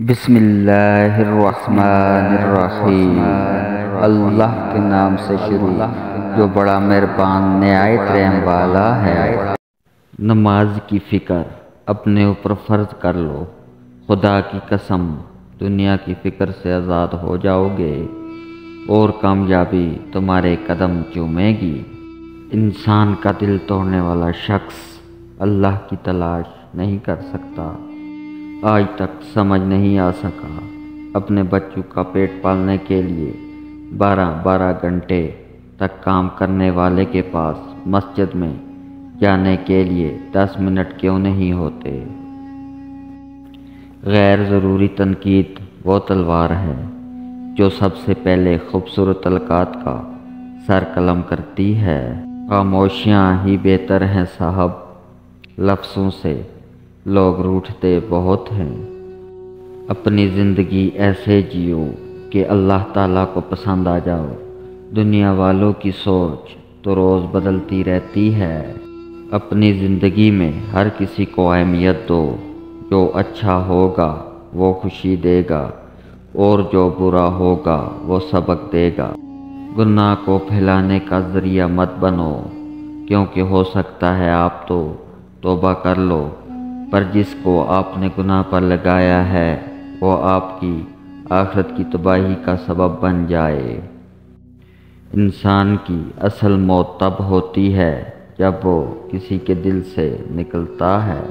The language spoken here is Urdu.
بسم اللہ الرحمن الرحیم۔ اللہ کے نام سے شروع جو بڑا مہربان نہایت رحم والا ہے۔ نماز کی فکر اپنے اوپر فرض کر لو، خدا کی قسم دنیا کی فکر سے آزاد ہو جاؤ گے اور کامیابی تمہارے قدم چومے گی۔ انسان کا دل توڑنے والا شخص اللہ کی تلاش نہیں کر سکتا۔ آج تک سمجھ نہیں آ سکا اپنے بچوں کا پیٹ پالنے کے لیے 12 گھنٹے تک کام کرنے والے کے پاس مسجد میں جانے کے لیے 10 منٹ کیوں نہیں ہوتے۔ غیر ضروری تنقید وہ تلوار ہے جو سب سے پہلے خوبصورت القات کا سر قلم کرتی ہے۔ خاموشیاں ہی بہتر ہیں صاحب، لفظوں سے لوگ روٹھتے بہت ہیں۔ اپنی زندگی ایسے جیو کہ اللہ تعالیٰ کو پسند آ جاؤ۔ دنیا والوں کی سوچ تو روز بدلتی رہتی ہے۔ اپنی زندگی میں ہر کسی کو اہمیت دو، جو اچھا ہوگا وہ خوشی دے گا اور جو برا ہوگا وہ سبق دے گا۔ گناہ کو پھیلانے کا ذریعہ مت بنو، کیونکہ ہو سکتا ہے آپ تو توبہ کر لو، پر جس کو آپ نے گناہ پر لگایا ہے وہ آپ کی آخرت کی تباہی کا سبب بن جائے۔ انسان کی اصل موت تب ہوتی ہے جب وہ کسی کے دل سے نکلتا ہے۔